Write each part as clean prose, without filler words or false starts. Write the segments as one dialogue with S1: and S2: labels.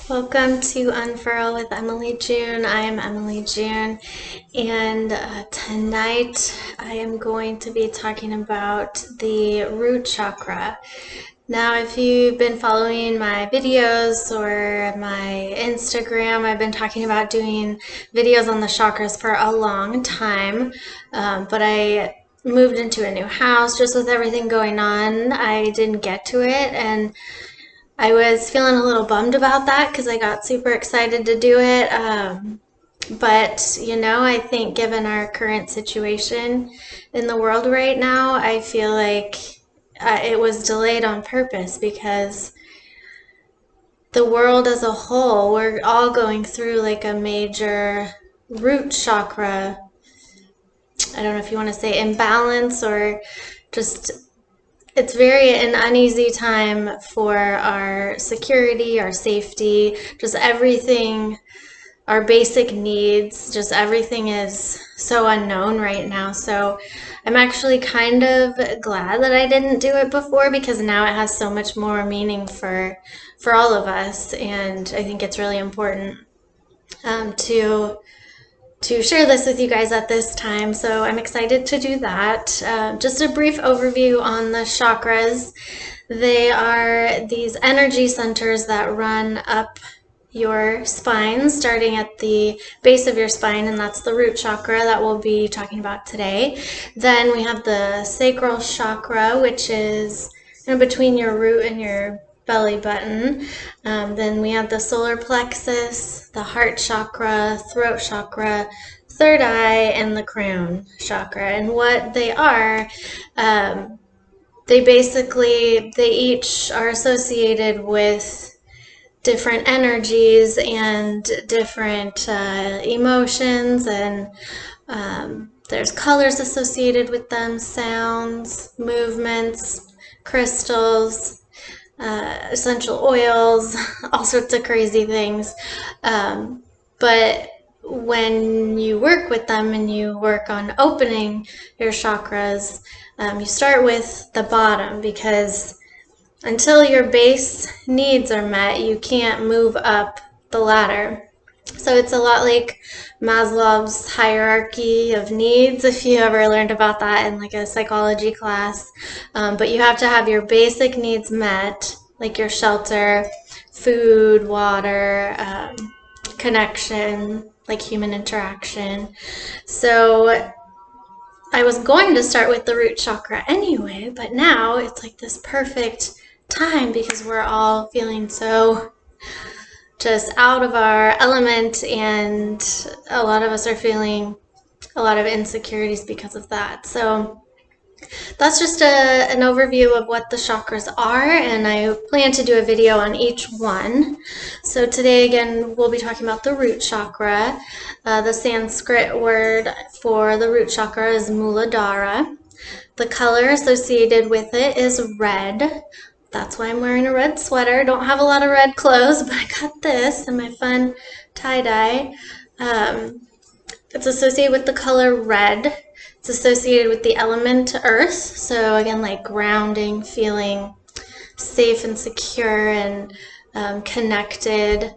S1: Welcome to Unfurl with Emily June. I am Emily June, and tonight I am going to be talking about the root chakra. Now, if you've been following my videos or my Instagram, I've been talking about doing videos on the chakras for a long time, but I moved into a new house just with everything going on. I didn't get to it, and I was feeling a little bummed about that because I got super excited to do it. But, I think given our current situation in the world right now, I feel like it was delayed on purpose because the world as a whole, we're all going through like a major root chakra. I don't know if you want to say imbalance or just it's very an uneasy time for our security, our safety, just everything, our basic needs, just everything is so unknown right now. So I'm actually kind of glad that I didn't do it before because now it has so much more meaning for all of us, and I think it's really important to share this with you guys at this time. So I'm excited to do that. Just a brief overview on the chakras. They are these energy centers that run up your spine, starting at the base of your spine, and that's the root chakra that we'll be talking about today. Then we have the sacral chakra, which is in between your root and your belly button. Then we have the solar plexus, the heart chakra, throat chakra, third eye, and the crown chakra. And what they are, they each are associated with different energies and different emotions, and there's colors associated with them, sounds, movements, crystals, essential oils, all sorts of crazy things. But when you work with them and you work on opening your chakras, you start with the bottom because until your base needs are met, you can't move up the ladder. So it's a lot like Maslow's hierarchy of needs, if you ever learned about that in like a psychology class. But you have to have your basic needs met, like your shelter, food, water, connection, like human interaction. So I was going to start with the root chakra anyway, but now it's like this perfect time because we're all feeling so just out of our element, and a lot of us are feeling a lot of insecurities because of that. So that's just an overview of what the chakras are, and I plan to do a video on each one. So today again we'll be talking about the root chakra. The Sanskrit word for the root chakra is Muladhara. The color associated with it is red. That's why I'm wearing a red sweater. Don't have a lot of red clothes, but I got this and my fun tie-dye. It's associated with the color red. It's associated with the element earth. So again, like grounding, feeling safe and secure and connected.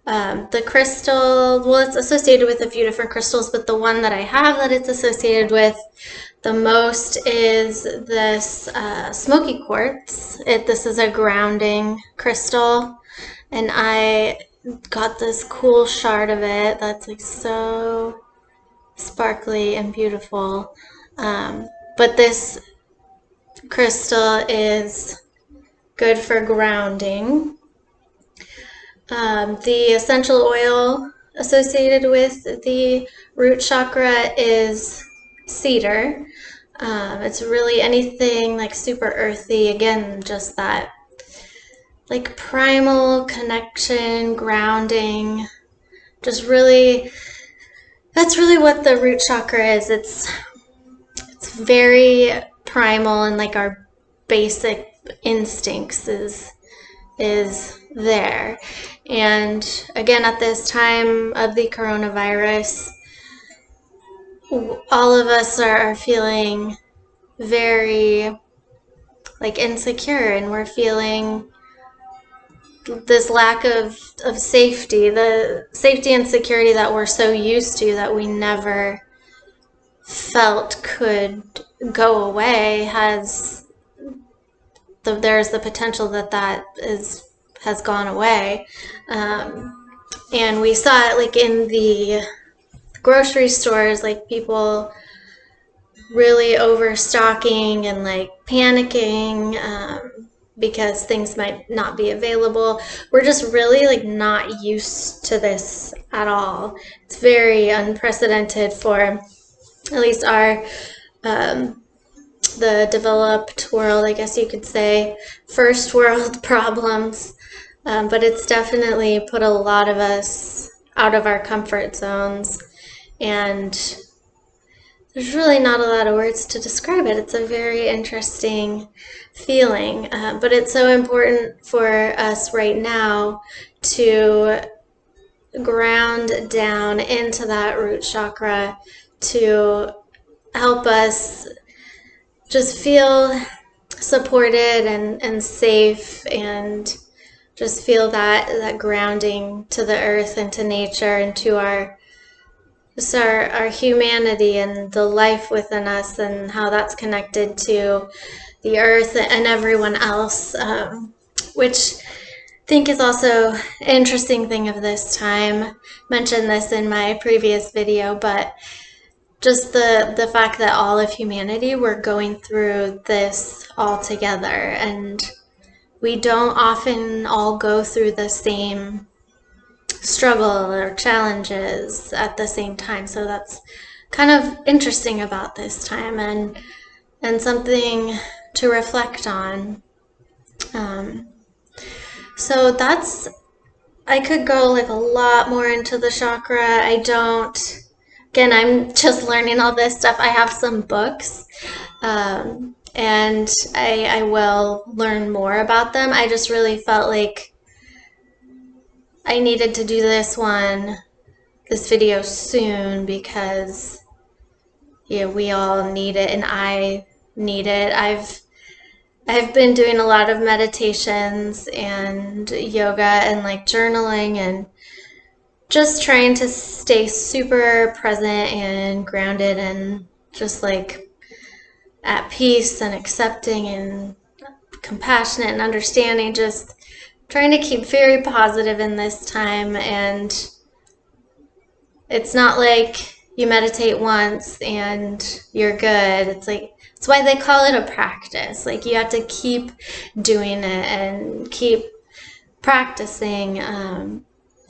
S1: The crystal, well, it's associated with a few different crystals, but the one that I have that it's associated with the most is this smoky quartz. This is a grounding crystal, and I got this cool shard of it that's like so sparkly and beautiful. But this crystal is good for grounding. The essential oil associated with the root chakra is cedar. It's really anything like super earthy. Again, just that like primal connection, grounding. Just really, that's really what the root chakra is. It's very primal, and like our basic instincts is there. And again, at this time of the coronavirus, all of us are feeling very like insecure, and we're feeling this lack of safety, the safety and security that we're so used to that we never felt could go away, there's the potential that has gone away. And we saw it like in the grocery stores, like people really overstocking and like panicking because things might not be available. We're just really like not used to this at all. It's very unprecedented for at least our the developed world, I guess you could say, first world problems. But it's definitely put a lot of us out of our comfort zones, and there's really not a lot of words to describe it. It's a very interesting feeling, but it's so important for us right now to ground down into that root chakra to help us just feel supported and safe, and just feel that grounding to the earth and to nature and to our humanity and the life within us, and how that's connected to the earth and everyone else, which I think is also an interesting thing of this time. I mentioned this in my previous video, but just the fact that all of humanity, we're going through this all together, and we don't often all go through the same struggle or challenges at the same time. So that's kind of interesting about this time, and something to reflect on. So I could go like a lot more into the chakra. Again, I'm just learning all this stuff. I have some books, and I will learn more about them. I just really felt like I needed to do this video soon, because we all need it, and I need it. I've been doing a lot of meditations and yoga and like journaling, and just trying to stay super present and grounded and just like at peace and accepting and compassionate and understanding, just trying to keep very positive in this time. And it's not like you meditate once and you're good. It's like, that's why they call it a practice. Like, you have to keep doing it and keep practicing,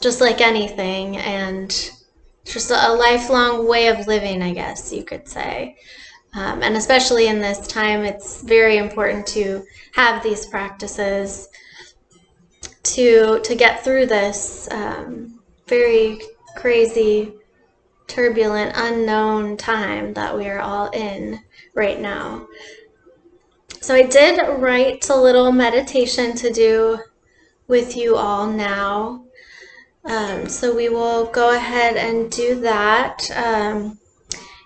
S1: just like anything. And it's just a lifelong way of living, I guess you could say. And especially in this time, it's very important to have these practices to get through this very crazy, turbulent, unknown time that we are all in right now. So I did write a little meditation to do with you all now. So we will go ahead and do that.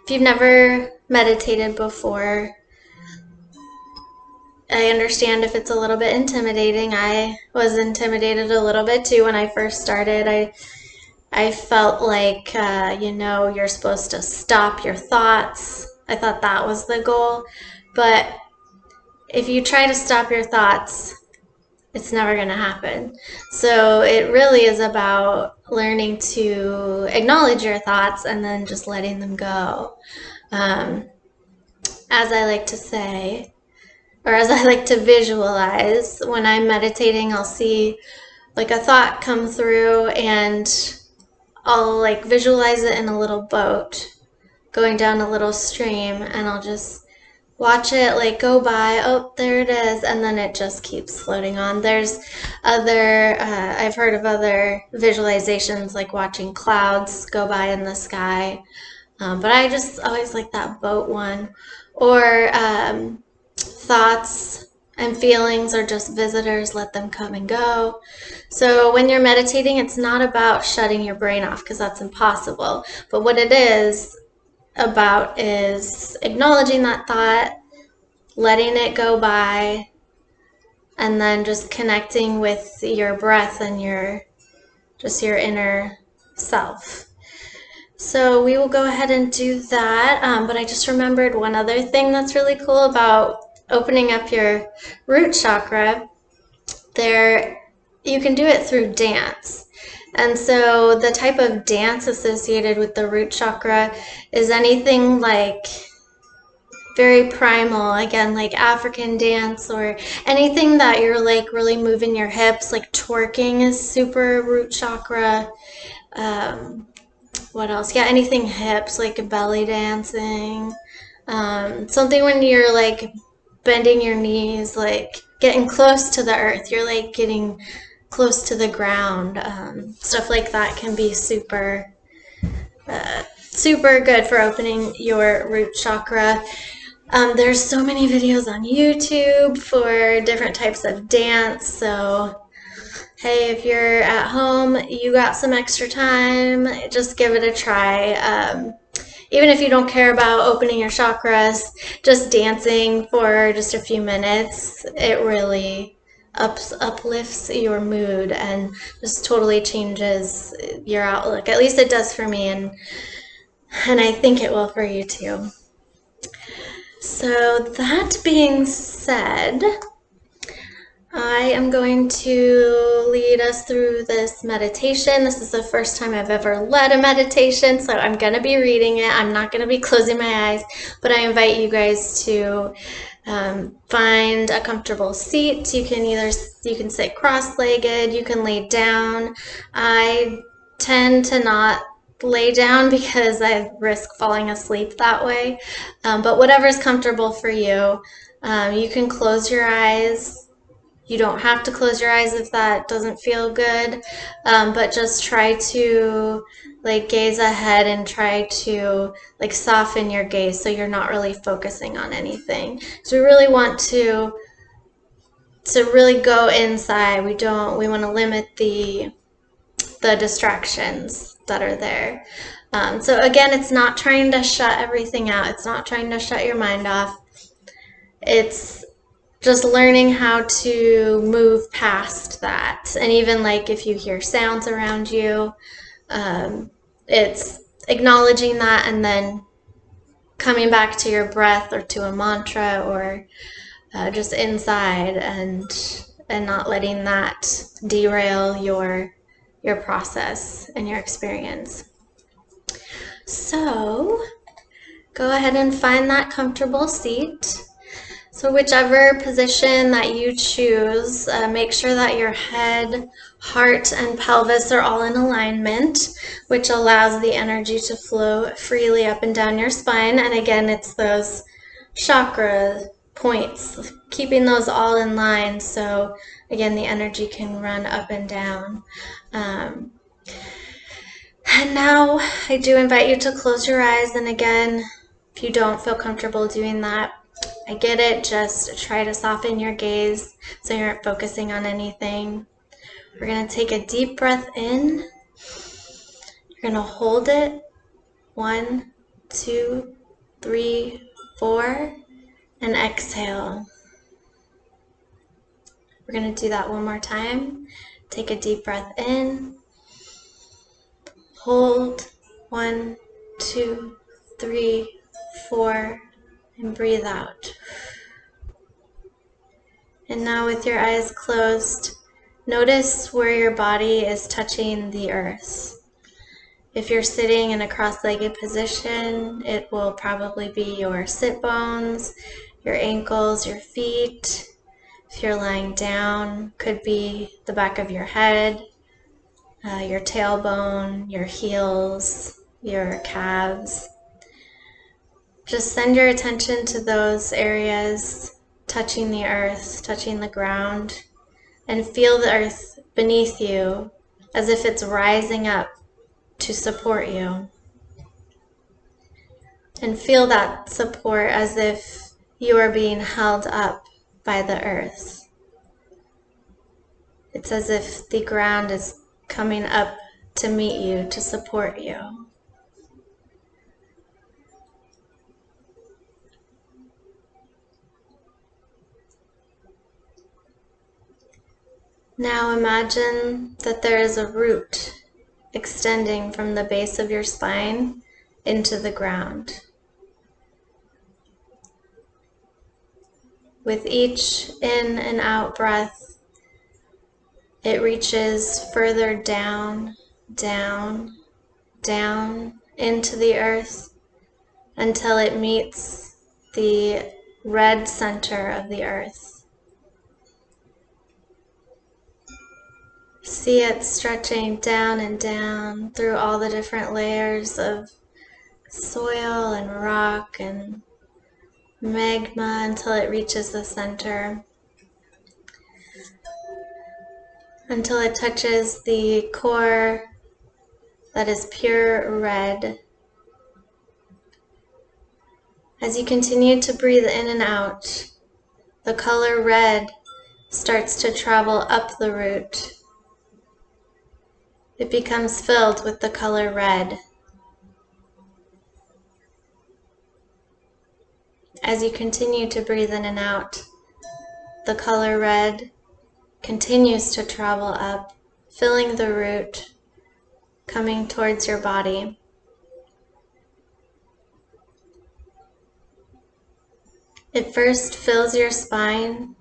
S1: If you've never meditated before, I understand if it's a little bit intimidating. I was intimidated a little bit too when I first started. I felt like, you're supposed to stop your thoughts. I thought that was the goal. But if you try to stop your thoughts, it's never going to happen. So it really is about learning to acknowledge your thoughts and then just letting them go. As I like to say, or as I like to visualize, when I'm meditating, I'll see like a thought come through, and I'll like visualize it in a little boat going down a little stream, and I'll just watch it like go by. Oh, there it is. And then it just keeps floating on. There's I've heard of other visualizations, like watching clouds go by in the sky. But I just always like that boat one. Or thoughts and feelings are just visitors, let them come and go. So when you're meditating, it's not about shutting your brain off, because that's impossible. But what it is about is acknowledging that thought, letting it go by, and then just connecting with your breath and your inner self. So we will go ahead and do that. But I just remembered one other thing that's really cool about opening up your root chakra. You can do it through dance. And so the type of dance associated with the root chakra is anything like very primal, again, like African dance, or anything that you're like really moving your hips, like twerking is super root chakra. What else? Yeah, anything hips, like belly dancing. Something when you're like bending your knees, like getting close to the earth. You're like getting close to the ground. Stuff like that can be super, super good for opening your root chakra. There's so many videos on YouTube for different types of dance. So hey, if you're at home, you got some extra time, just give it a try. Even if you don't care about opening your chakras, just dancing for just a few minutes, it really uplifts your mood and just totally changes your outlook. At least it does for me, and I think it will for you too. So that being said, I am going to lead us through this meditation. This is the first time I've ever led a meditation, so I'm going to be reading it. I'm not going to be closing my eyes, but I invite you guys to find a comfortable seat. You can sit cross-legged, you can lay down. I tend to not lay down because I risk falling asleep that way, but whatever's comfortable for you. You can close your eyes. You don't have to close your eyes if that doesn't feel good, but just try to like gaze ahead and try to like soften your gaze so you're not really focusing on anything. So we really want to really go inside. We want to limit the distractions that are there. So again, it's not trying to shut everything out. It's not trying to shut your mind off. It's just learning how to move past that. And even like if you hear sounds around you, it's acknowledging that and then coming back to your breath or to a mantra or just inside, and not letting that derail your process and your experience. So go ahead and find that comfortable seat. So whichever position that you choose, make sure that your head, heart, and pelvis are all in alignment, which allows the energy to flow freely up and down your spine. And again, it's those chakra points, keeping those all in line so again the energy can run up and down. And now I do invite you to close your eyes, and again, if you don't feel comfortable doing that, I get it. Just try to soften your gaze so you aren't focusing on anything. We're going to take a deep breath in. You're going to hold it. 1, 2, 3, 4, and exhale. We're going to do that one more time. Take a deep breath in. Hold. 1, 2, 3, 4, and breathe out. And now with your eyes closed, notice where your body is touching the earth. If you're sitting in a cross-legged position, it will probably be your sit bones, your ankles, your feet. If you're lying down, could be the back of your head, your tailbone, your heels, your calves. Just send your attention to those areas, touching the earth, touching the ground, and feel the earth beneath you as if it's rising up to support you. And feel that support as if you are being held up by the earth. It's as if the ground is coming up to meet you, to support you. Now imagine that there is a root extending from the base of your spine into the ground. With each in and out breath, it reaches further down, down, down into the earth until it meets the red center of the earth. See it stretching down and down through all the different layers of soil and rock and magma until it reaches the center, until it touches the core that is pure red. As you continue to breathe in and out, the color red starts to travel up the root. It becomes filled with the color red. As you continue to breathe in and out, the color red continues to travel up, filling the root, coming towards your body. It first fills your spine,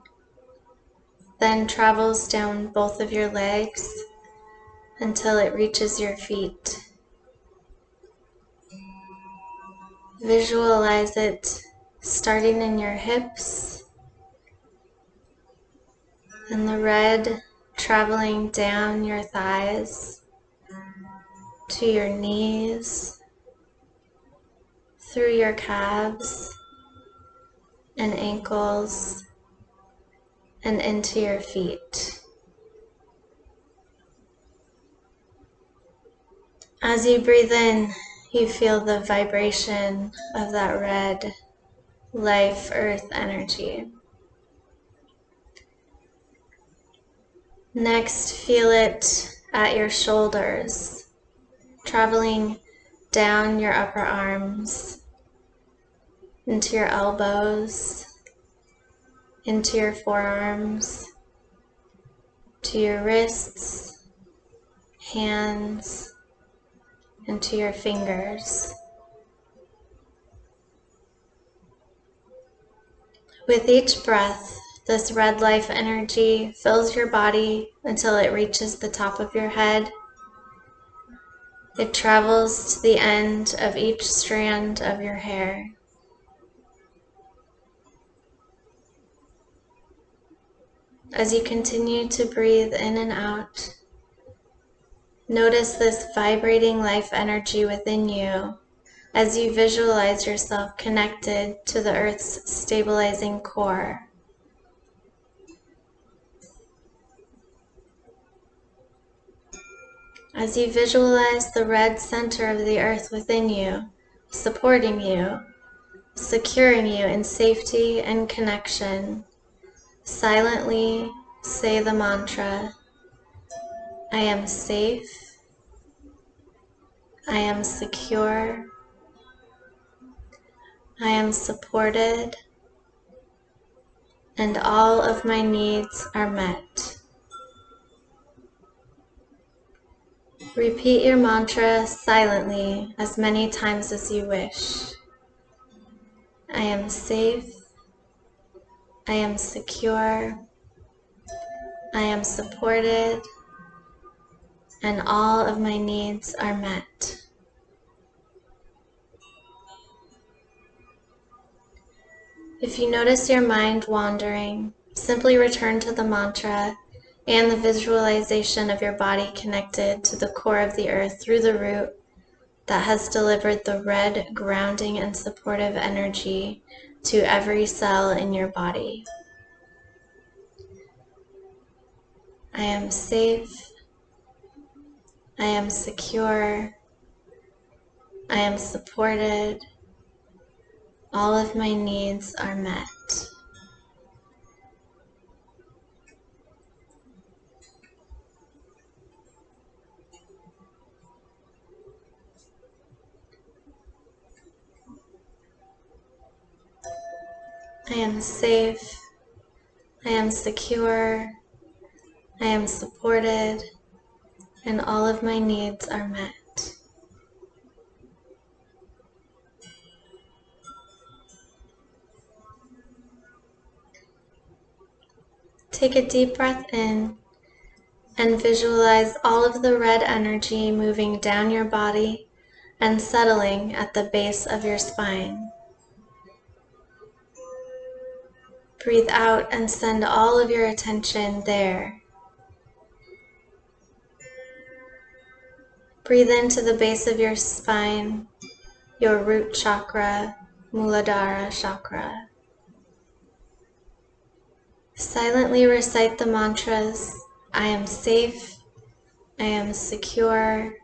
S1: then travels down both of your legs until it reaches your feet. Visualize it starting in your hips and the red traveling down your thighs to your knees, through your calves and ankles, and into your feet. As you breathe in, you feel the vibration of that red life earth energy. Next, feel it at your shoulders, traveling down your upper arms, into your elbows, into your forearms, to your wrists, hands, and to your fingers. With each breath, this red life energy fills your body until it reaches the top of your head. It travels to the end of each strand of your hair. As you continue to breathe in and out, notice this vibrating life energy within you as you visualize yourself connected to the earth's stabilizing core. As you visualize the red center of the earth within you, supporting you, securing you in safety and connection, silently say the mantra, I am safe, I am secure, I am supported, and all of my needs are met. Repeat your mantra silently as many times as you wish. I am safe, I am secure, I am supported, and all of my needs are met. If you notice your mind wandering, simply return to the mantra and the visualization of your body connected to the core of the earth through the root that has delivered the red grounding and supportive energy to every cell in your body. I am safe, I am secure, I am supported, all of my needs are met. I am safe, I am secure, I am supported, and all of my needs are met. Take a deep breath in and visualize all of the red energy moving down your body and settling at the base of your spine. Breathe out and send all of your attention there. Breathe into the base of your spine, your root chakra, Muladhara chakra. Silently recite the mantras, I am safe, I am secure,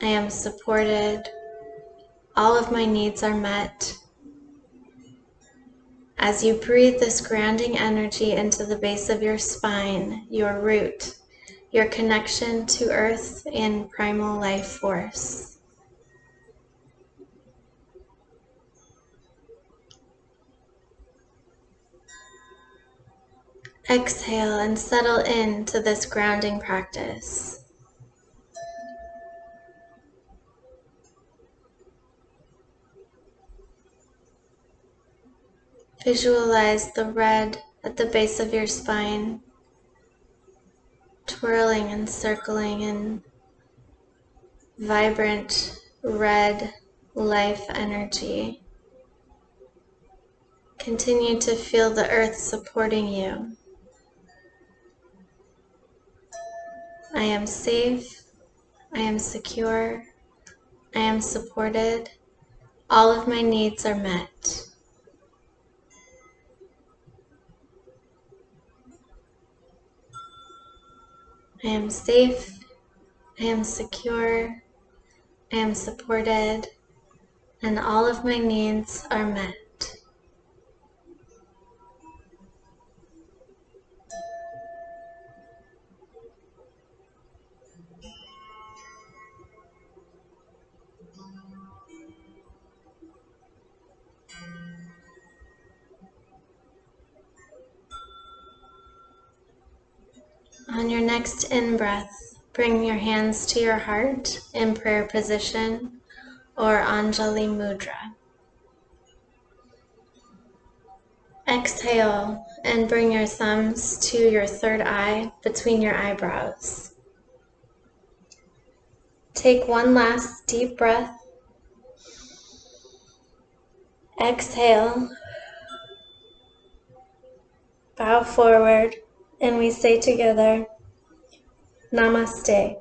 S1: I am supported, all of my needs are met. As you breathe this grounding energy into the base of your spine, your root, your connection to earth and primal life force. Exhale and settle into this grounding practice. Visualize the red at the base of your spine, twirling and circling in vibrant red life energy. Continue to feel the earth supporting you. I am safe, I am secure, I am supported, all of my needs are met. I am safe, I am secure, I am supported, and all of my needs are met. On your next in-breath, bring your hands to your heart in prayer position or Anjali Mudra. Exhale and bring your thumbs to your third eye between your eyebrows. Take one last deep breath. Exhale, bow forward, and we say together, Namaste.